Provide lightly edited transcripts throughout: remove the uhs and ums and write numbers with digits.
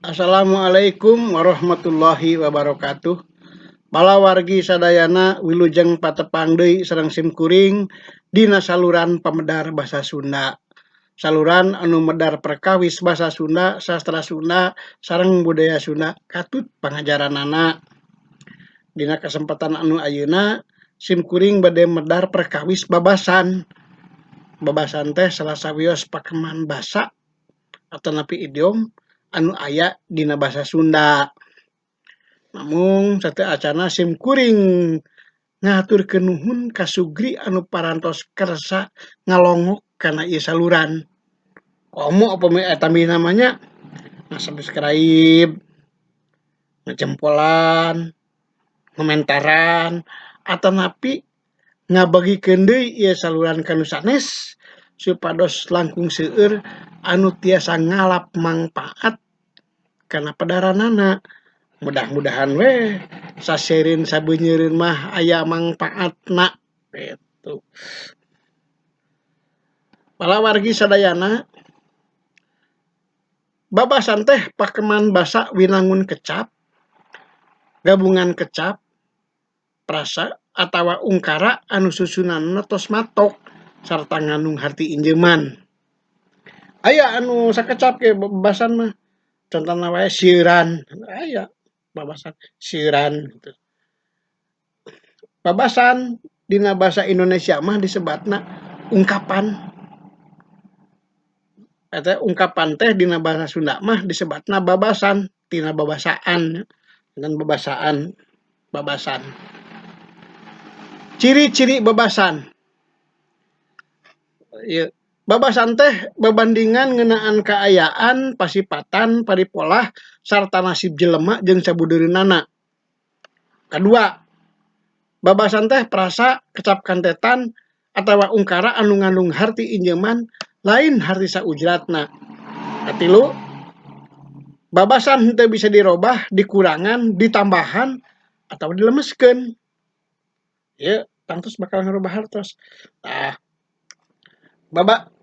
Assalamualaikum warahmatullahi wabarakatuh. Bala wargi sadayana wilujeng patepang deui sareng simkuring dina saluran pamedar basa Sunda. Saluran anu medar perkawis basa Sunda, sastra Sunda, sareng budaya Sunda katut pangajaranana. Dina kesempatan anu ayeuna simkuring bade medar perkawis babasan. Babasan teh salah sawios pakeman basa atanapi idiom anu aya dina basa Sunda. Namung sateu acana simkuring ngaturkeun nuhun ka sugri anu parantos kersa ngalongok kana ieu saluran. Komo upami eta namanya ngasubscribe, ngajempolan, komentaran, atanapi ngabagikeun deui ieu saluran ka nu sanes supados langkung seueur anu tiasa ngalap mangpaat kana padaranana. Mudah-mudahan we saseureun sabeuneureun mah aya mangpaatna gitu. Bala wargi sadayana babasan teh pakeman basa winangun kecap, gabungan kecap, prasa atawa ungkara anu susunanna tos matok sarta ngandung harti injeuman. Aya anu sakecap ge babasan mah contohna wae sieuran, aya babasan sieuran gitu. Babasan dina basa Indonesia mah disebatna ungkapan. Eta ungkapan teh dina basa Sunda mah disebatna babasan tina babasaan dan babasaan babasan. Ciri-ciri babasan. Ieu babasan teh babandingan ngeunaan kaayaan, pasipatan, paripolah sarta nasib jelema jeung sabudeureunana. Kadua, babasan teh prasa, kecap kantetan atawa ungkara anu ngandung harti injeuman lain harti saujratna. Katilu, babasan henteu bisa dirobah, dikurangan, ditambahan atawa dilemeskeun. Ieu tangtus bakal ngarubah hartos. Tah,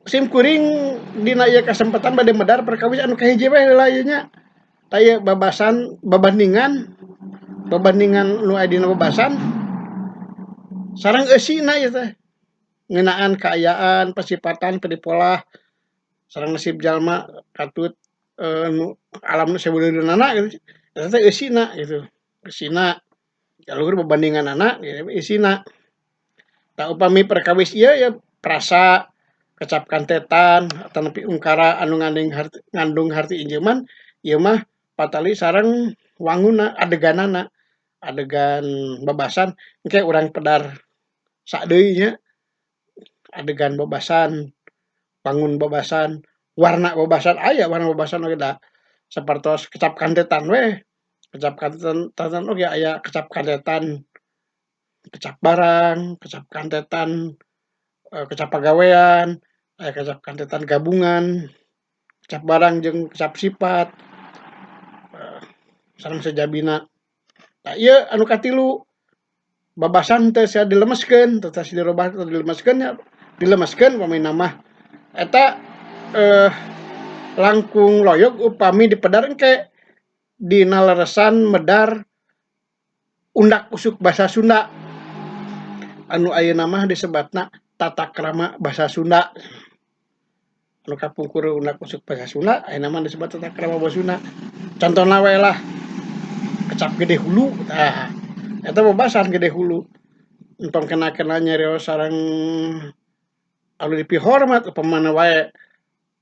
simkuring dina ieu kasempatan bade medar perkawis anu kahiji we heula ieu nya. Tah ieu babasan babandingan nu aya dina babasan sareng eusina ieu teh. Ngeunaan kaayaan, pasipatan, padipolah, sareng nasib jalma katut nu alamna sabudeureunana gitu. Eta teh eusina gitu. Eusina jalur babandinganana eusina. Tah upami perkawis ieu ya prasa, kecap kantetan, atanapi ungkara anu ngandung harti injeuman ieu mah patali sareng wangunna adeganana. Adegan babasan engke urang pedar sadeui nya. Adegan babasan, wangun babasan, warna babasan aya warna babasan oge da sapertos kecap kantetan we. Kecap kantetan oge aya kecap kantetan kecap barang, kecap kantetan kecap pagawean, aya kecap kantetan gabungan, kecap barang jeung kecap sifat, sareng sajabina. Tah ieu anu katilu, babasan teu sia dilemeskeun, teu sia dirobah teu dilemeskeun nya, dilemeskeun upamina mah eta langkung loyog upami dipedar engke dina leresan medar undak usuk basa Sunda. Anu ayeuna mah disebatna tata krama basa Sunda. Anu kapungkur undak usuk basa Sunda ayeuna mah disebut tata krama basa Sunda. Contona we lah kecap gede hulu, tah eta babasan gede hulu. Entong kena-kena nyarios sareng anu dipihor mah upamana wae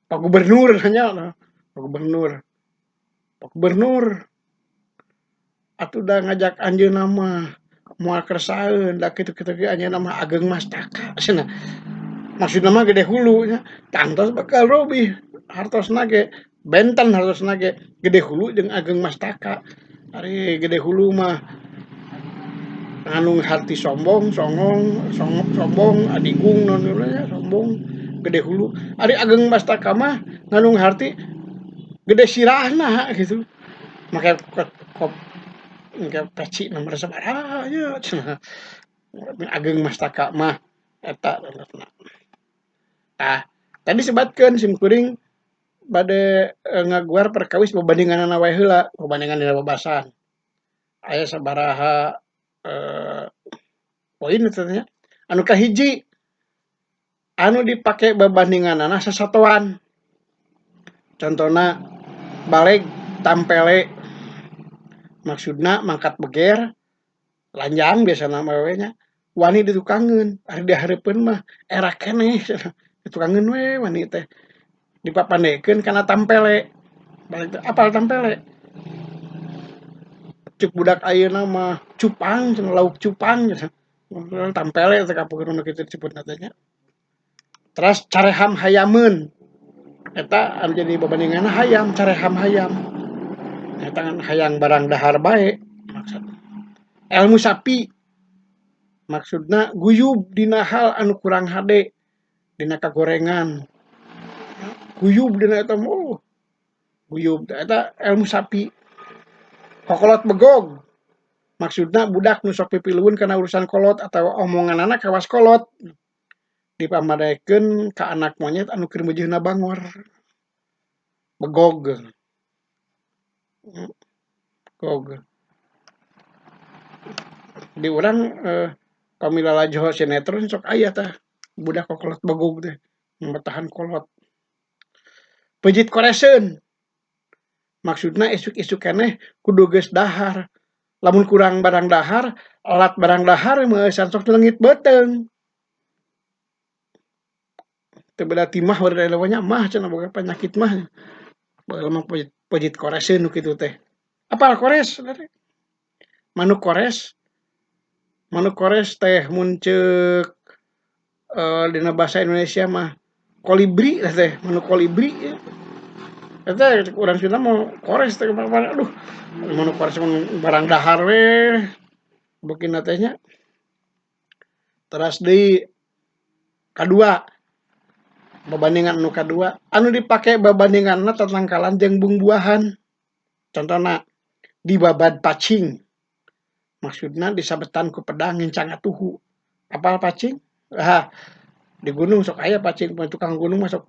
Pak Gubernur nya, Pak Gubernur. Pak Gubernur atuh da ngajak anjeunna mah moal kersaeun da kitu-kitu ge anjeunna mah ageng mastaka cenah. Maksudna mah gede hulu nya. Tantos bakal robih hartosna ge benten hartosna ge gede hulu jeung ageng mastaka. Ari gede hulu mah ngandung harti sombong, sombong, adigung naon nya sombong, gede hulu. Ari ageng mastaka mah ngandung harti gede sirahna gitu. Make engke peci nomor sabaraha nya cenah. Ageng mastaka mah eta. Tah tadi sebatkeun simkuring bade ngaguar perkawis babandinganana wae heula, babandingan dina babasan. Aya sabaraha poin eta nya. Anu kahiji, anu dipake babandinganana sasatoan. Contona baleg tampele, maksudna mangkat beger, lanjang biasana awewe nya, wani ditukangeun, ari dihareupeun mah era keneh cenah. Ditukangeun we wani teh. Dipapandekeun kana tampele. Baleg teh apal tampele? Cek budak ayeuna mah cupang cenah lauk cupang cenah. Tampele teh kapukeun nu kitu disebutna teh nya. Terus careham hayameun. Eta anu jadi babandinganna hayam, careham hayam. Eta kan hayang barang dahar bae maksudna. Elmu sapi maksudna guyub dina hal anu kurang hade dina kagorengan. Guyub dina eta mah guyub eta elmu sapi. Kokolot begog maksudna budak nu sok pipiluun kana urusan kolot atau omonganana kawas kolot. Dipamadaekeun ka anak monyet anu keur meujeunna bangor. Begog. Begog. Di urang pamila lajoho sinetron sok aya tah budak kokolot begog teh matahan kolot. Pejit koreseun. Maksudna isuk-isuk keneh kudu geus dahar. Lamun kurang barang dahar, alat barang dahar meueusan sok leungit beuteung. Teu berarti mah bari nya mah cenah boga panyakit mah. Baheula mah pejit koreseun nu kitu teh. Apal kores? Manuk kores. Manuk kores teh mun ceuk dina basa Indonesia mah kolibri teh, manuk kolibri. Eta urang Sunda mah kores teh aduh manuk kores mah barang dahar we beukeuna teh nya. Teras deui kadua, babandingan anu kadua, anu dipake babandinganna tatangkalan jeung buah-buahan. Contona dibabad pacing. Maksudna disabetan ku pedang ngencang atuhu. Apal pacing? Di gunung sok aya pacing, tukang gunung mah sok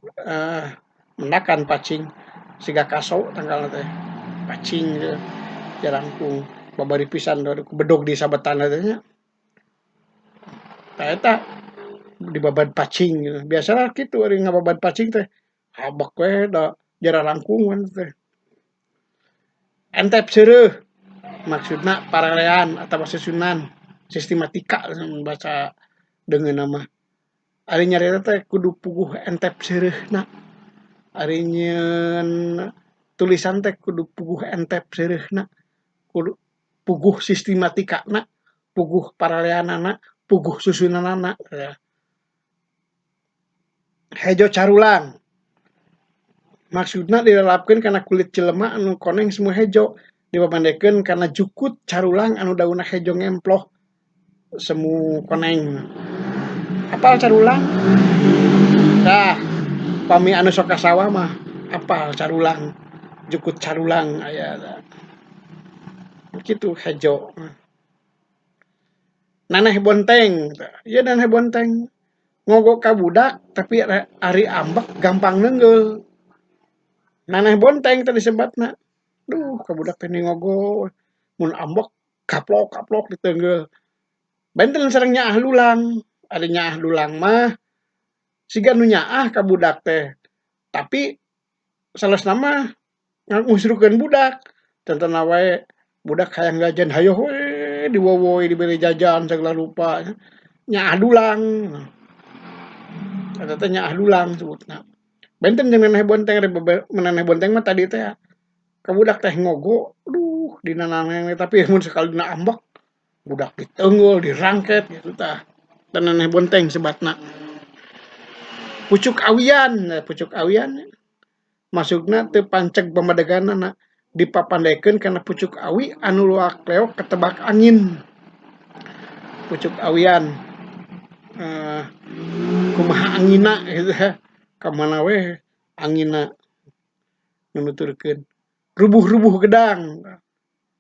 mendakan pacing. Siga kaso tanggalna teh. Pacing jarangkung babari pisan bedog di sabetanna teh nya. Tah eta dibabad pacing. Biasana kitu ari ngababad pacing teh habak we da jararangkung teh. Entep seureuh. Maksudna paralean atawa susunan sistematika baca deungeunna mah. Ari nyarita teh kudu puguh entep seureuhna. Ari nyieun tulisan teh kudu puguh entep seureuhna. Kudu puguh sistematikana, puguh paraleanana, puguh susunanana. Hejo carulang. Maksudna dilalapkeun kana kulit jelema anu koneng semua hejo. Dipapandekeun kana jukut carulang anu daunna hejo ngemploh semu koneng. Apal carulang? Tah, pami anu sok ka sawah mah apal carulang. Jukut carulang aya tah. Kitu hejo. Naneh bonteng, ieu naneh bonteng. Ngogok ka budak tapi ari ambek gampang neungeul. Naneh bonteng teh disebatna. Duh, ka budak teh ngogo mun ambek kaplok-kaplok diteungeul. Benten sareng nyaah lulang. Ari nyaah lulang mah siga nu nyaah ka budak teh. Tapi salesna mah ngusrukeun budak. Contohna wae budak hayang jajan hayo we diwowoy dibere jajan sagala rupa. Nyaah dulang. Eta teh nyaah dulang disebutna. Benten jeung naneh bonteng mananeh bonteng mah tadi teh ka budak teh ngogo, aduh dina naneh tapi mun sakali dina ambek budak diteungeul, dirangket gitu tah. Dan naneh bonteng sebatna. Pucuk awian, pucuk awian masukna teu panceg pamadeganana dipapandekeun kana pucuk awi anu loak leok ketebak angin. Pucuk awian kumaha anginna gitu ya. Ka mana we anginna nunuturkeun. Rubuh-rubuh gedang.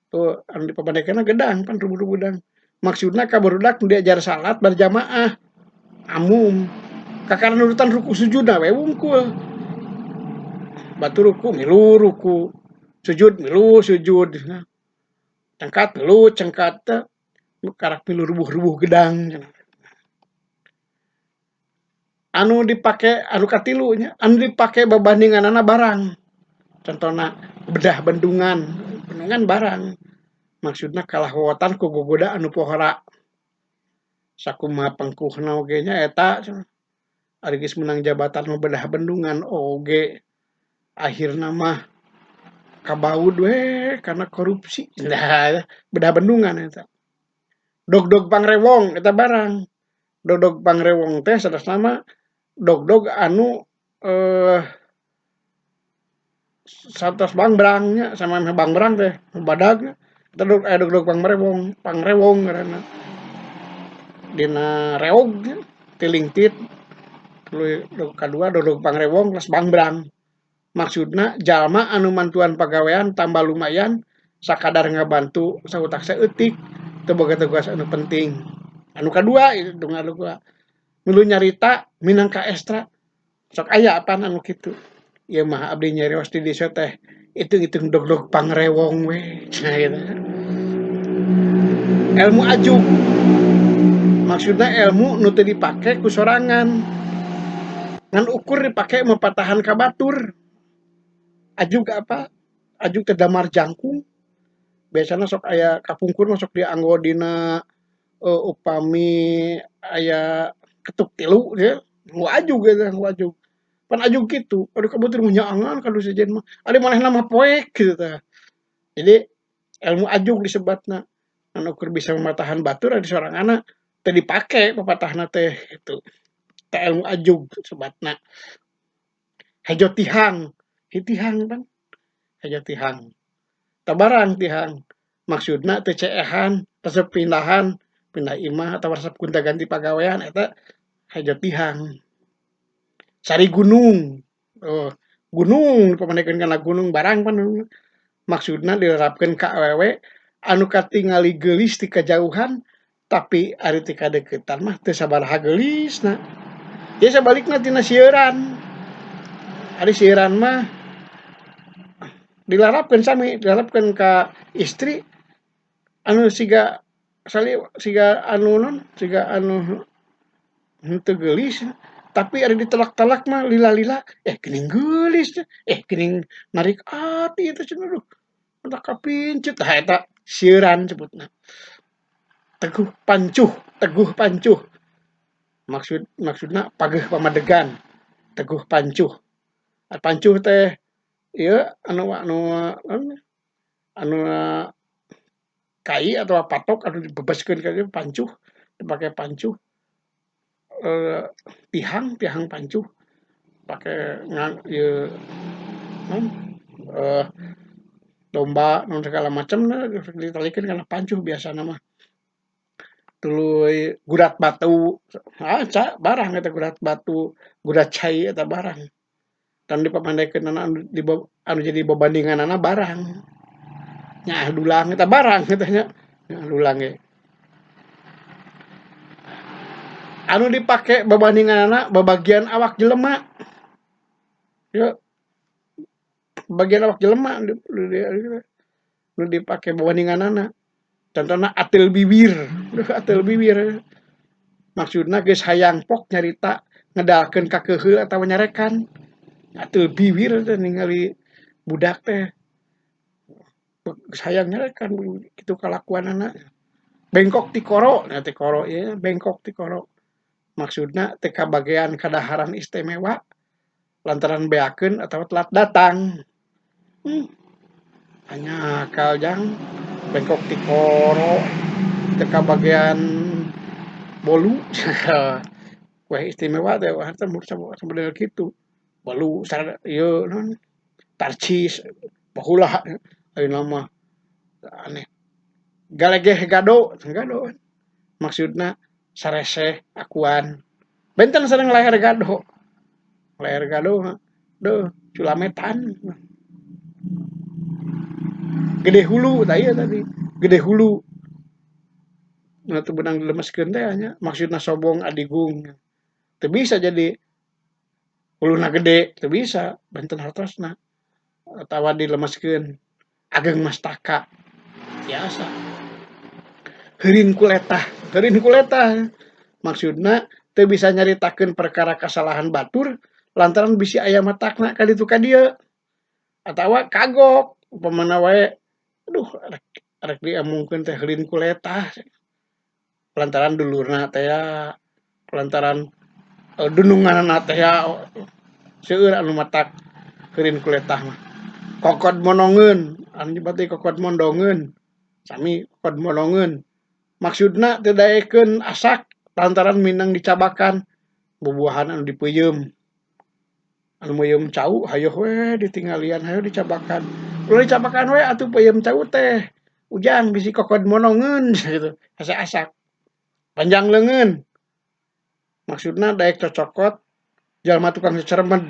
Tuh anu dipapandekeunna gedang pan rubuh-rubuh gedang. Maksudna ka barudak nu diajar salat berjamaah. Amum. Kakara nurutan ruku sujudna we wungkul. batu ruku milu ruku, sujud milu sujud, cengkat milu cengkat, karak milu rubuh-rubuh gedang. Anu dipake anu katilunya, anu dipake babandinganana barang. Contohna bedah bendungan barang. Maksudna kalah wewotan ku gogoda anu pohara. Sakumaha pengkuhna oge nya eta ari geus menang jabatan nu bedah bendungan oge akhirna mah kabaud we karena korupsi. Nah, bedah bendungan eta. Dog-dog pangrewong eta barang. Dog-dog pangrewong teh sanesna mah dog-dog anu satos bangbrangnya sama bangbrang teh badag dog-dog pangrewong ngaranna dina reog tilingtit dog kadua dog pangrewong plus bangbrang maksudna jalma anu mantuan pagawean tambah lumayan sakadar ngabantu sautak saeutik teu boga tugas anu penting anu kadua itu anu kadua milu nyarita minangka ekstra sok aya apaan anu kitu ieu mah abdi nyarios di desa teh itung-itung dog-dog pangrewong we nah gitu. Ilmu ajuk maksudna ilmu nu teu dipake ku sorangan ngan ukur dipake mapatahan ka batur ajuk apa ajuk teh damar jangkung biasana sok aya kapungkur sok dianggo dina upami aya ketuk tilu ya nggo ajuk gitu nggo ajuk pan ajuk kitu aduh kabatur nyaangan kadu sejen mah ari manehna mah poek gitu tah jadi ilmu ajuk disebatna anu ukur bisa mematahan batur di soranganna teu dipake papatahna teh gitu teh ilmu ajuk sebatna hejo tihang hitihang kan hejo tihang tabarang tihang maksudna teu ceehan resep pindahan pindah imah atau resep gonta-ganti pagawean eta hejo tihang sari gunung gunung pamandakeun kana gunung barang pan maksudna dilerapkeun ka awewe anu katingali geulis ti kajauhan tapi ari ti kadeuketan mah teu sabaraha geulisna ya sabalikna tina sieuran ari sieuran mah dilarapkeun sami dilarapkeun ka istri anu siga anu henteu geulis tapi ada ditelak-telak mah lila-lila geuning geulis geuning narik ati eta cenah duh udah kapincut tah eta sieuran sebutna teguh pancuh maksudna pageuh pamadegan teguh pancuh pancuh teh ieu anu kai atau patok anu dibebaskeun ka dieu pancuh dipake pancuh tihang pancuh pake ieu domba non segala macamna ditalikeun kana pancuh biasana mah tuluy gurat batu barang eta gurat batu gurat cai eta barang dan dipamandaikeun anu jadi babandinganana barang nya dulang eta barang eta nya dulang ge anu dipake babandinganana babagian awak jelema ya bagian awak jelema nu dipake babandinganana contohna atil bibir maksudna geus hayang pok nyarita ngedalkeun ka keuheul atawa nyarekan atil bibir teh ningali budak teh geus hayang nyarekan kitu kalakuanana bengkok ti koro nya ti koro ieu bengkok ti koro maksudna teu kabagean kadaharan istimewa lantaran beakeun atawa telat datang hanya kaljang bengkok ti koro teu kabagean bolu kue istimewa teh harta sabodel kitu bolu ieu naon tarcis baheula ayeuna mah aneh galegeh gado maksudna sarese akuan benten sareng leher gado deuh culametan gede hulu tah ieu tadi gede hulu nu teu beunang dilemeskeun teh nya maksudna sobong adigung teu bisa jadi huluna gede teu bisa benten hartosna atawa dilemeskeun ageng mastaka biasa heurin kuletah maksudna teu bisa nyaritakeun perkara kasalahan batur lantaran bisi aya matakna ka ditu ka dieu atawa kagok upamana wae aduh rek rek diomongkeun teh heurin kuletah lantaran dulurna teh lantaran dununganna teh seueur anu matak heurin kuletah mah kokod monongeun anu nyebut kokod mondongeun sami kokod monongeun maksudna teu daekeun asak lantaran minang dicabakan bubuahan anu dipeuyeum anu meuyeum cau hayo we ditinggalian hayo dicabakan ulah dicabakan we atuh peuyeum cau teh ujang bisi kokod monongeun gitu asa asak panjang leungeun maksudna daek cocokot jalma tukang cecermed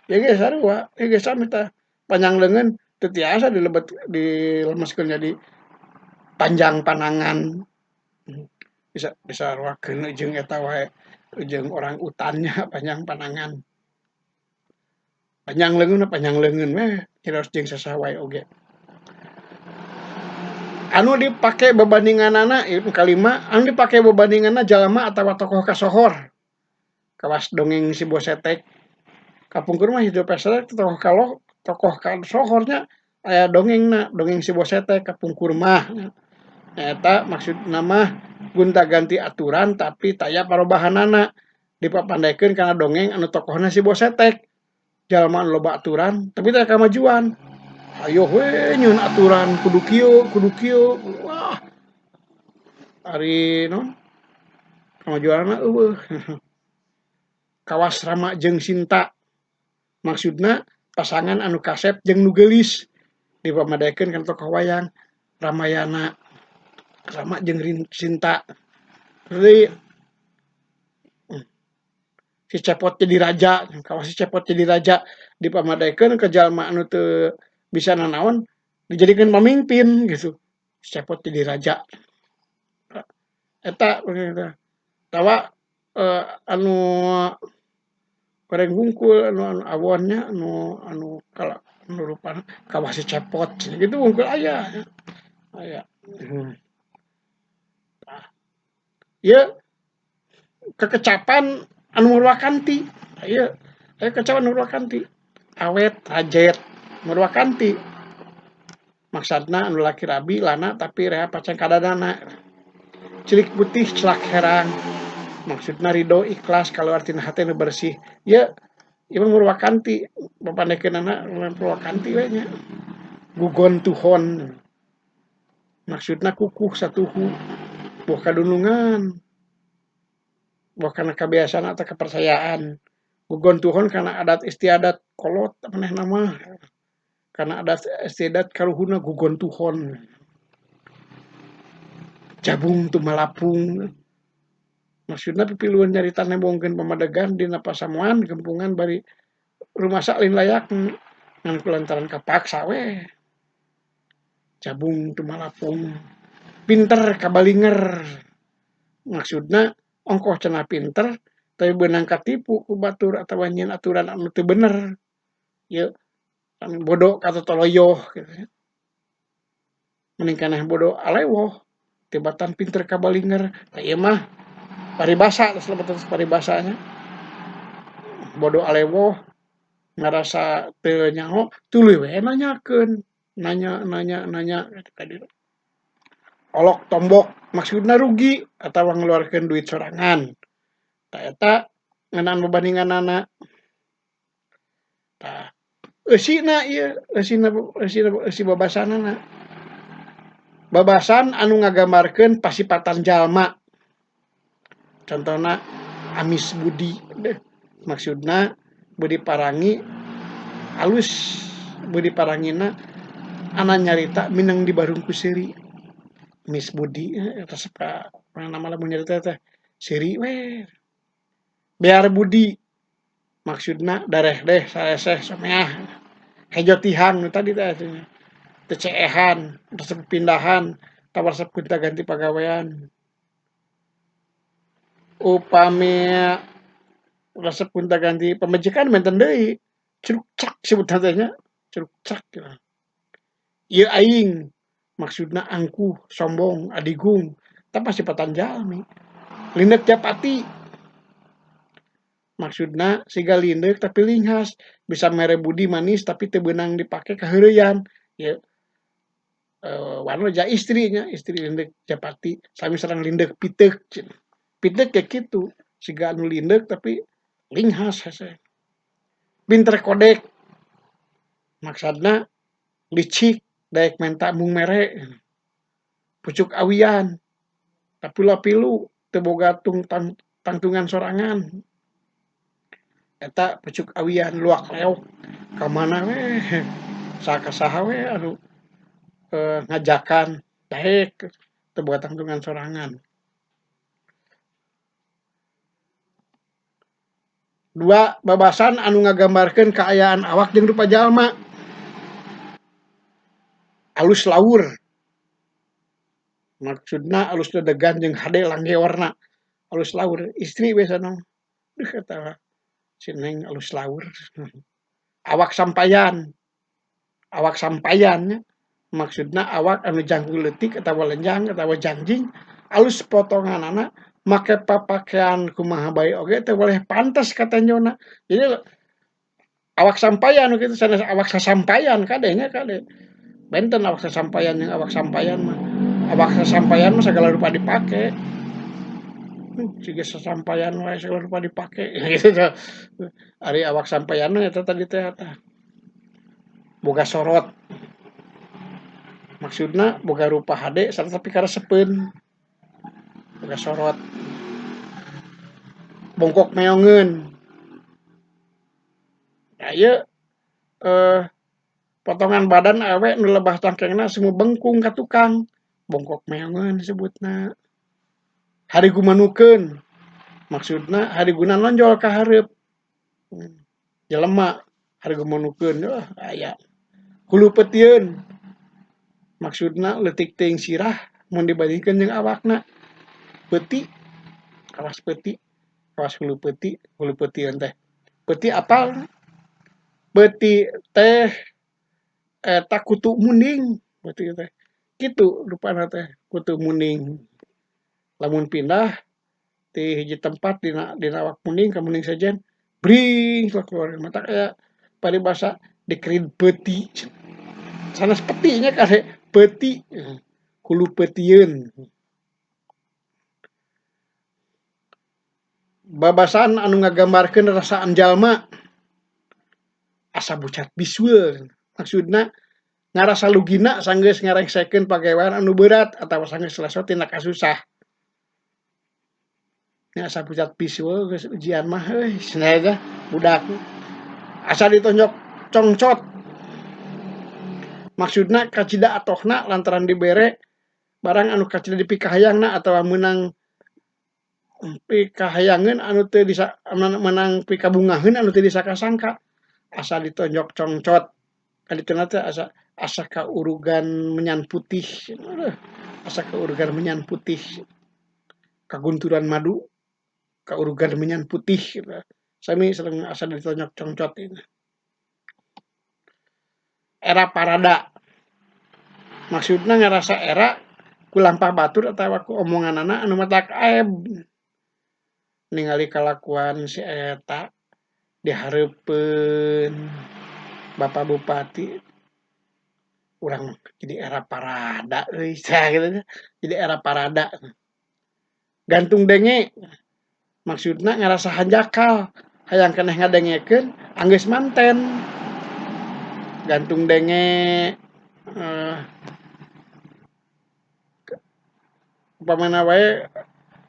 ya ge sarua ya ge sami tah panjang leungeun teu tiasa dilemeskeun jadi panjang panangan bisa disaruakeun jeung eta wae jeung orang utannya panjang panangan panjang leungeun we ciraos jeung sasaha wae oge anu dipake babandinganana ieu kalima anu dipake babandinganna jalma atawa tokoh kasohor kawas dongeng si Bosetek kapungkur mah hidup saja tokoh kasohornya aya dongengna dongeng si Bosetek kapungkur mah eta maksudna mah gonta-ganti aturan tapi taya parobahanana dipapandaikeun kana dongeng anu tokohna si Bosetek jalma anu loba aturan tapi taya kamajuan ayo we nyieun aturan kudu kieu wah ari naon kamajuanna eueuh kawas Rama jeung Sinta maksudna pasangan anu kasep jeung nu geulis dipamadaikeun kana tokoh wayang Ramayana Rama jeung Sinta deui si Cepot jadi raja kawas si Cepot jadi raja dipamadaikeun ka jalma anu teu bisa nanaon dijadikeun pamimpin gitu si Cepot jadi raja eta tawa anu goreng hungkul anu awonnya anu rupana kawas si Cepot gitu hungkul aya ieu kekecapan anu murwakanti ieu kekecapan anu murwakanti awet rajet murwakanti maksudna anu laki rabi lana tapi rea pacang kadadana cilik putih celak herang maksudna ridho ikhlas kalau artina hati nu bersih ya ieu murwakanti papandaikeunana murwakanti we nya gugon tuhon maksudna kukuh satuhu boh kadunungan boh kana kebiasaan atau kepercayaan gugon tuhon kana adat istiadat kolot manehna mah kana adat istiadat kaluhurna gugon tuhon jabung tumalapung maksudna pipiluan nyarita nembongkeun pamadegan dina pasamuan gempungan bari rumasa lain layak ngan kulantaran kapaksa we jabung tumalapung pinter kabalinger maksudna ongkoh cenah pinter tapi beunang katipu ku batur atawa nyieun aturan anu teu bener ieu bodo katotoloyoh gitu mending keneh bodo alewoh tibatan pinter kabalinger ieu mah paribasa terus paribasanya bodo alewoh ngarasa teu nyaho tuluy we nanyakeun nanya ka dieu olok tombok maksudna rugi atawa ngeluarkeun duit sorangan ta eta ngeunaan babandinganana tah eusina ieu eusi babasanana babasan anu ngagambarkeun pasipatan jalma contona amis budi maksudna budi parangi alus budi parangina ana nyarita minang dibarungku seuri Miss Budi resep ka nama lamun nyarita teh seuri we bear budi maksudna dareh deh sareseh sameah hejo tihang nu tadi teh teu ceehan resep pindahan tawa resep gonta-ganti pagawean upami resep gonta-ganti pamajikan menten deui cruk cak sebutna teh nya ceruk cak gitu. Ieu aing maksudna angkuh, sombong, adigung, tapi pasti patanjalmi. Lindek japati maksudna siga lindek tapi linghas, bisa mere budi manis tapi teu beunang dipake kaheureuyan. Ieu warna ja istrinya, istri lindek japati sami sareng lindek piteuk cenah. Piteuk kayak kitu, siga anu lindek tapi linghas hese. Pinter kodek, maksudna licik, daek menta mung mere, pucuk awian, tapila pilu, teu boga tangtungan sorangan. Eta pucuk awian luak leok, ka mana we, saha ka saha we anu ngajakan, daek teu boga tangtungan sorangan. Dua, babasan anu ngagambarkeun kaayaan awak jeung rupa jalma. Alus laur, maksudna alus dedegan jeung hade langge warna. Alus laur, istri biasana. Duh eta si Neng alus laur. Awak sampayan, awak sampayan maksudna awak anu jangkung leutik atawa lenjang atawa jangjing, alus potonganana make papakean kumaha bae oge teu boleh pantes ka tanjona. Jadi awak sampayan kitu sanes awak sasampayan kade nya kade. Benten awak sasampayan jeung awak sampayan mah. Awak sasampayan mah sagala rupa dipake. Siga sasampayan wae segala rupa dipake gitu. Ari awak sampayan eta tadi teh boga sorot. Maksudna boga rupa hade sarta tapi karesepeun. Boga sorot. Bongkok meongeun. Ya ieu potongan badan awe nu lebah cangkengna semu bengkung ka tukang. Bongkok meongeun disebutna. Harigumanukeun. Maksudna hariguna nonjol ka hareup. Jelema harigumanukeun aya. Hulupeuteun. Maksudna leutik teuing sirah mun dibandingkeun jeung awakna. Peuti, kawas peuti, kawas hulupeuteun teh. Peuti apal? Peuti teh eta kutu munding, peuti teh. Kitu rupana teh, kutu munding. Lamun pindah ti hiji tempat dina awak munding ka munding sejen, bring keluar matak aya paribasa dikerin peuti. Sanes peti nya kade peuti. Hulupeuteun. Babasan anu ngagambarkeun rasaan jalma asa bucat bisweul. Maksudna ngarasa lugina sanggeus ngarengsekeun pagawean anu berat atawa sanggeus leso tina kasusah. Nya asa bucat bisweul geus ujian mah euy cenah budak. Asa ditonjok congcot. Maksudna kacida atohna lantaran dibere barang anu kacida dipikahayangna atawa meunang pikahayangeun anu teu menang pikabungaheun anu teu disangka-sangka. Asa ditonjok congcot. Kadituna teh asa kaurugan menyan putih. Asa kaurugan menyan putih. Kagunturan madu kaurugan menyan putih. Sami sareng asa ditonjok congcot ini. Era parada. Maksudna ngarasa era ku lampah batur atawa ku omonganana anu matak aeb. Ningali kalakuan si eta dihareupeun Bapak Bupati urang jadi era parada euy gitu. Jadi era parada. Gantung denge maksudna ngarasa hanjakal hayang keneh ngadengekeun anggeus manten. Gantung denge upamana wae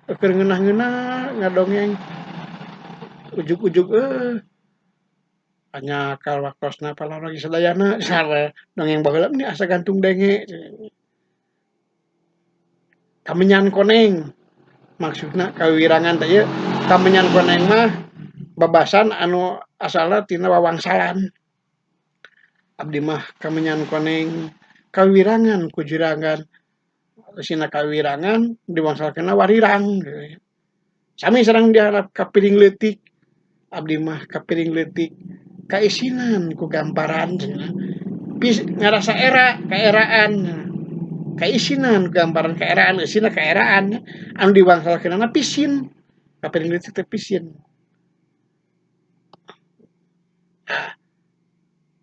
keur ngeunah-ngeunah ngadongeng ujug-ujug anyakal waktosna palagi sadayana sare dongeng baheula meni asa gantung denge. Kamenyan koneng maksudna kawirangan teh ieu kamenyan koneng mah babasan anu asalna tina wawangsalan. Abdi mah kamenyan koneng kawirangan ku juragan. Sina kawirangan diwangsalkeunna warirang. Sami sareng diharap kapiring leutik. Abdi mah kapiring leutik kaisinan ku gambaran cenah. Ngarasa era kaeraan kaisinan gambaran kaeraan eusina kaeraan anu diwangsalkeunana pisin kapiring teh pisin.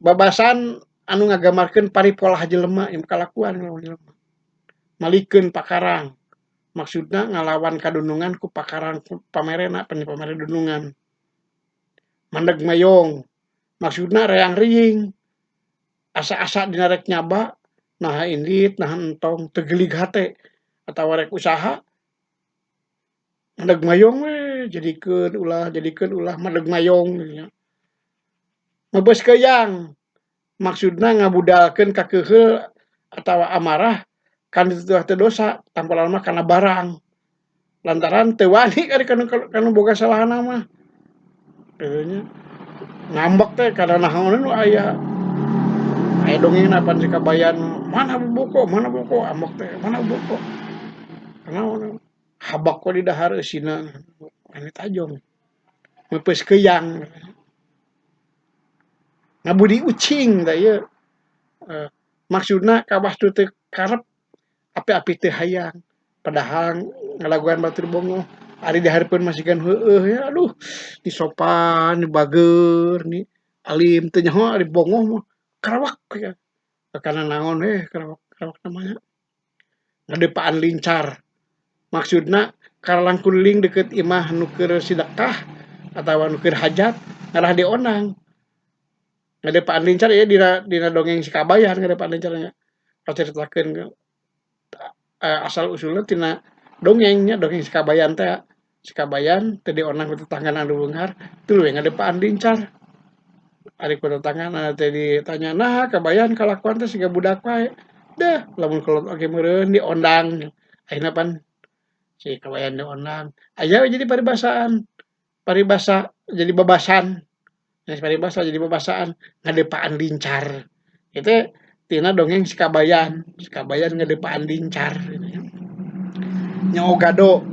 Babasan anu ngagamarkeun paripolah jelema yang kalakuan jelema. Malikeun pakarang. Maksudna ngalawan kadunungan ku pakarang pamerena pamere dunungan. Mandeg mayong. Maksudna reang riing. Asa-asa dina rek nyaba, nah indit, nah entong, tegelig hate, atawa rek usaha, mandeg mayong we, jadikeun ulah mandeg mayong nya. Mebeus keuyang, maksudna ngabudalkeun kakeheul atawa amarah kan itu teh dosa, tampolan mah kana barang. Lantaran teu wani kanu boga salahna mah. Eueuh ngambek teh kana naon nu aya. Aya dongengna pan sikabayan, mana boboko, ambek teh, mana boboko. Naon habak we di dahar eusina, anu tajong. Mepeus keuyang. Ngabudi ucing da ieu. Maksudna kawastu teu karep api-api teu hayang. Padahal ngalaguan batur bongo ari dihareupeun masihkan heueuh ya aduh disopan, dibageur, ni alim teu nyaho ari bongo mah karawak ya. Kana naon karawak namanya. Ngadepaan lincar. Maksudna karalang kuliling deket imah nu keur sidekah atawa nu keur hajat ngarah dionang. Ngadepaan lincar ya dina dongeng si kabayan ngadepaan lincar nya. Kacaritakeun asal usulna tina dongengnya dongeng si kabayan teh. Si kabayan teu dionang ku tetanggana anu beunghar teu we ngadepaan lincar. Ari ku tetanggana teh ditanya, "Nah, kabayan kalakuan teh siga budak wae." Dah, lamun kolot oge meureun diondang. Ayeuna pan si kabayan diondang. Aya we jadi paribasaan. Paribasa jadi babasan. Geus paribasa jadi babasaan ngadepaan lincar. Itu tina dongeng si kabayan ngadepaan lincar. Nya ogado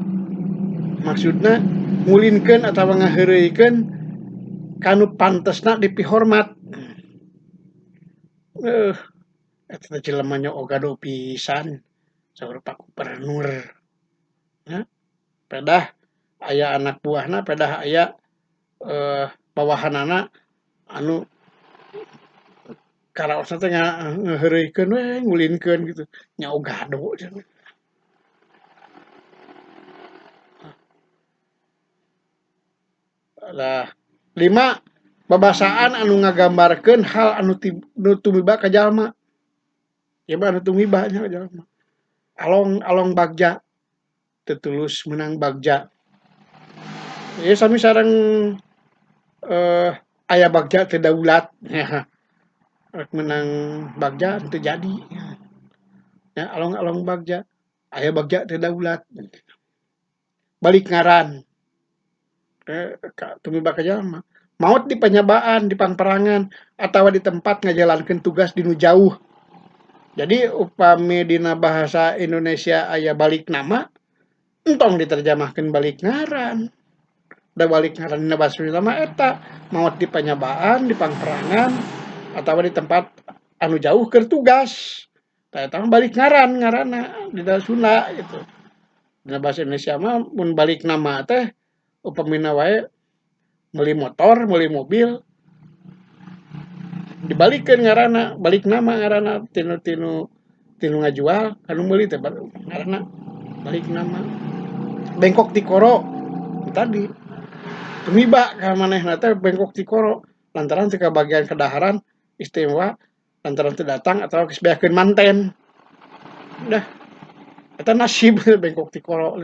maksudna ngulinkeun atawa ngaheureuikeun kanu pantesna dipihormat. Eta jelema nya ogado pisan saur Pak Gubernur. Ya, pedah aya anak buahna, pedah aya bawahanana anu karaosna teh ngaheureuikeun we ngulinkeun gitu. Nya ogado cenah. Lah 5 babasaan anu ngagambarkeun hal anu tumiba ka jalma. Ieu mah anu tumiba nya ka jalma. Along bagja teu tulus meunang bagja. Ieu sami sareng aya bagja teu daulat. Rek meunang bagja teu jadi. Ya along bagja aya bagja teu daulat. Balik ngaran. Tumiba ka jalma. Maot di panyabaan, di pangperangan, atawa di tempat ngajalankeun tugas di nu jauh. Jadi upami dina bahasa Indonesia aya balik nama, entong diterjemahkeun balik ngaran. Da balik ngaran dina bahasa Sunda mah eta, maot di panyabaan, di pangperangan, atawa di tempat anu jauh keur tugas. Tah eta mah balik ngaranna dina Sunda gitu. Dina bahasa Indonesia mah mun balik nama teh upamina wae meuli motor, meuli mobil, dibalikeun ngaranna, balik nama ngaranna tinu ngajual anu meuli teh ngaranna balik nama. Bengkok ti koro tadi tumiba ka manehna teh bengkok ti koro lantaran teu kabagian kadaharan istimewa lantaran teu datang atawa geus beakeun manten. Dah eta nasib bengkok ti koro.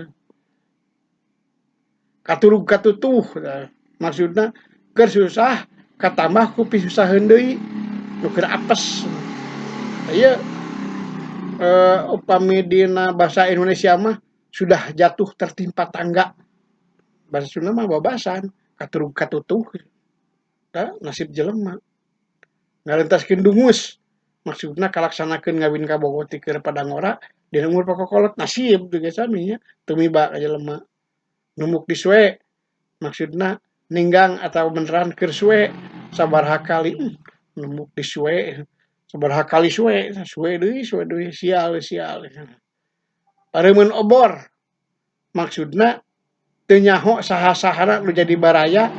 Katurug katutuh maksudna keur susah katambah ku pisusaheun deui nu keur apes. Ieu upami dina bahasa Indonesia mah sudah jatuh tertimpa tangga. Bahasa Sunda mah babasan katurug katutuh. Da nasib jelema. Ngarentaskeun dungus. Maksudna kalaksanakeun ngawin kabogo ti keur padangora dina umur pakokolot nasib teu geus sami nya tumiba ka jelema. Numuk di sue maksudna ninggang atau beneran keur sue sabaraha kali nembuk di suwe sabaraha kali suwe deui sial sial pareumeuh obor maksudna teu nyaho saha-sahana nu jadi baraya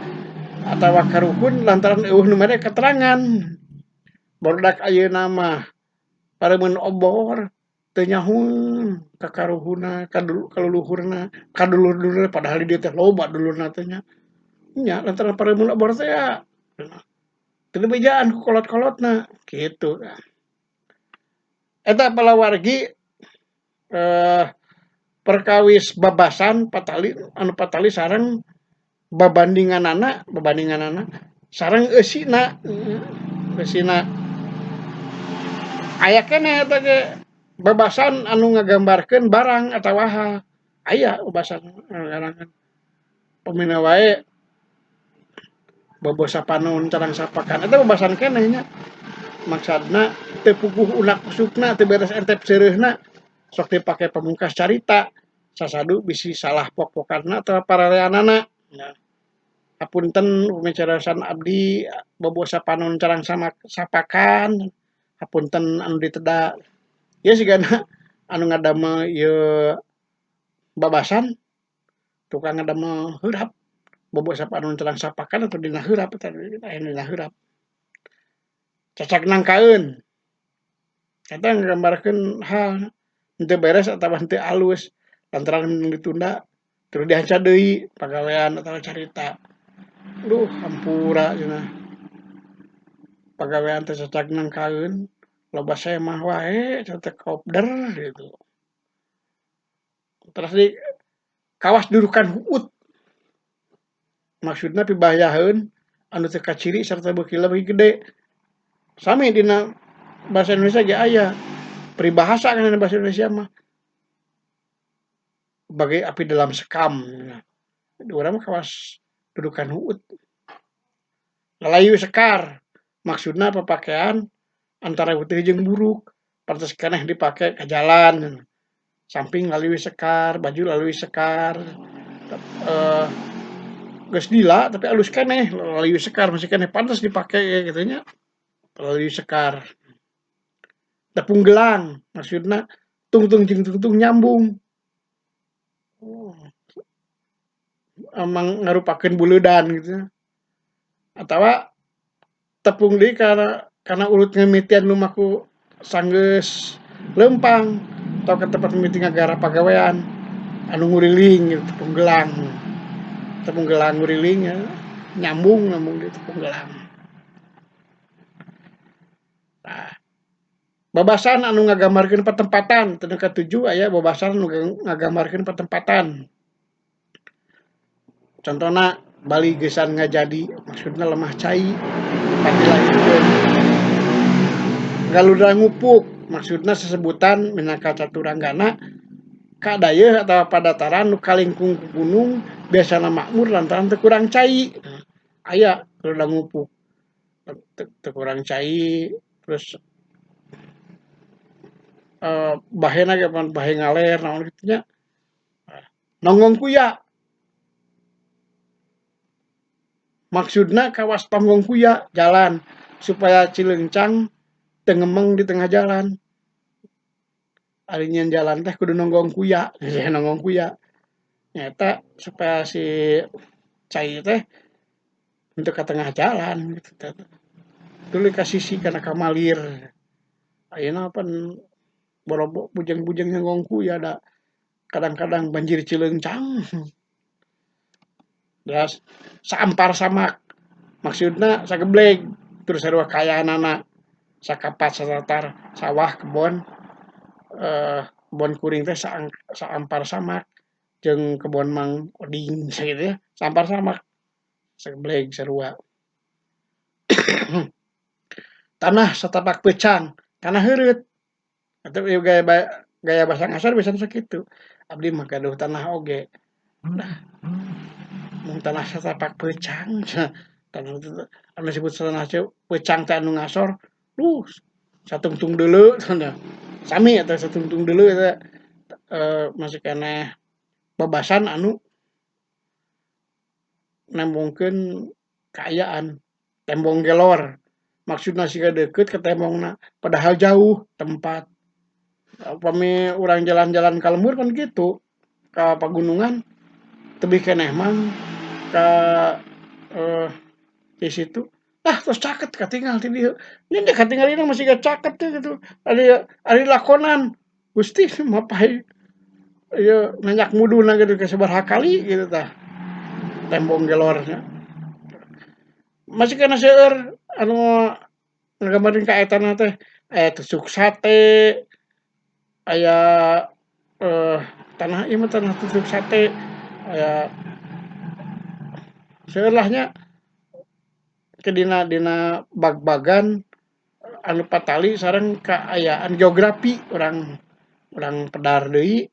atawa karuhun lantaran eueuh nu mere keterangan barudak ayeuna mah pareumeuh obor teu nyahoun ka karuhuna kaluluhurna kadulur-dulurna padahal di dieu teh loba dulurna teh nya nya lantaran pareumeuh obor teh ya teu nebejaan ku kolot-kolotna kitu. Eta palawargi eh, perkawis babasan patali sareng babandinganana sareng eusina aya keneh eta ge babasan anu ngagambarkeun barang atawa aya babasan ngarangan pamina wae bobosa panon carang sapakan eta babasan keneh nya maksudna teu puguh unak usukna teu beres entep seureusna sok dipake pamungkas carita sasadu bisi salah pok-pokanna atawa parareanana nah hapunten pamicaraosan abdi bobosa panon carang sapakan hapunten anu diteda ieu sigana anu ngadamel ieu babasan tukang ngadamel heurap bobosa panon carang sapakan atau dina heurap eta aya dina heurap cacak nangkaeun eta nggambarkeun hal henteu beres atawa henteu alus lantaran ditunda terus dihanca deui pagawean atawa carita duh hampura cenah pagawean teh cacak nangkaeun loba semah wae teh kopder gitu terus di kawas dudukan huut maksudna pibayaheun anu teu kaciri sarta beuki leuwih gede sami dina bahasa Indonesia ge aya peribahasa kana bahasa Indonesia mah bagai api dalam sekam urang mah kawas dudukan huut lalayu sekar maksudna papakean antara putih jeung buruk pantes keneh dipake ka jalan samping laliwi sekar baju laliwi sekar geus lila tapi alus keneh laliwi sekar masih keneh pantes dipake kitu nya laliwi sekar tepung gelang maksudna tungtung jeung tungtung nyambung emang ngarupakeun buleudan gitu atawa tepung deui karena urut ngamitian nu maku sanggeus leumpang atau ke tempat mimiti ngagara pagawean anu nguriling gitu tepung gelang nguriling ya nyambung di tepung gelang nah babasan anu ngagambarkeun patempatan teu katuju aya babasan anu ngagambarkeun patempatan contohna Bali geusan ngajadi maksudna lemah cai pati lahirkeun galudra ngupuk maksudna sesebutan minangka caturanggana ka dayeuh atawa padataran nu kalingkung ku gunung biasana makmur lantaran teu kurang cai aya galudra ngupuk teu kurang cai terus bahena ge bahe ngaler naon kitu nya nonggong kuya maksudna kawas tonggong kuya jalan supaya Cileungcang teu ngemeng di tengah jalan ari nyeun jalan teh kudu nonggong kuya nonggong kuya nyata supaya si cai teh henteu ka tengah jalan gitu tuluy ka sisi kana kamalir ayeuna pan borobo bujang-bujang nonggong kuya da kadang-kadang banjir Cileungcang beras saampar samak maksudna sagebleg terus sarua kayaanana sakapat satatar sawah kebon kebon kuring teh saampar samak jeung kebon Mang Oding sakitu ya saampar samak sagebleg sarua tanah satapak peucang tanah heureut atuh gaya basa ngasar biasana sakitu abdi mah gaduh tanah oge nah mun tanah satapak peucang tanah anu disebut tanah peucang teh anu ngasor satungtung deuleu sami eta satungtung deuleu eta masih keneh babasan anu nembongkeun kaayaan tembong gelor. Maksudna siga deket ke tembongna, padahal jauh tempat. Upami urang jalan-jalan ka lembur kan gitu, ka pagunungan tebih keneh mang ka eh, di situ. Ah, terus caket katinggal ti dieu. Nya katinggal ini masih gak caket teh gitu. Ari lakonan. Gusti mapai ieu nanyak muduna gitu ke sabaraha kali gitu tah. Tembong gelornya. Masih kena seueur anu nggambareun ka eta teh aya tusuk sate, aya tanah ieu mah tanah tusuk sate, aya seueur lah nya ke dina bag-bagan anu patali sareng kaayaan geografi urang urang pedar deui,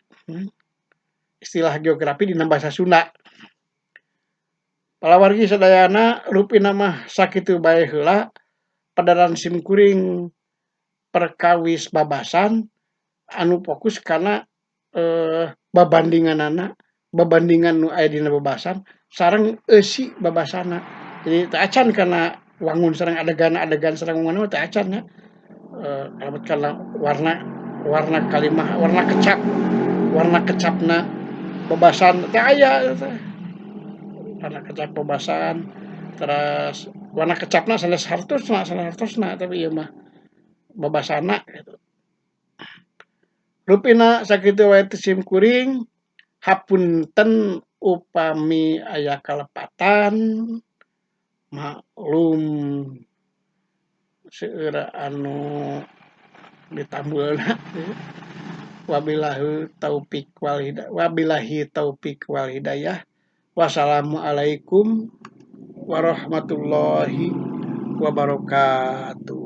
istilah geografi dina basa Sunda. Palawargi sadayana rupina mah sakitu bae heula padaran simkuring perkawis babasan anu fokus kana babandinganana, babandingan nu aya dina babasan sareng eusi babasana. Jadi teu acan kana wangun sareng adegan-adegan sareng wangun teu acan nya. Kalebet kana warna warna kalimah, warna kecapna babasan teh aya teh. Warna kecap babasan terus warna kecapna sanes hartosna tapi ieu mah babasana gitu. Rupina sakitu wae teh simkuring hapunten upami aya kalepatan maklum seueur anu ditambulna wabillahi taufik wal hidayah. Wassalamualaikum warahmatullahi wabarakatuh.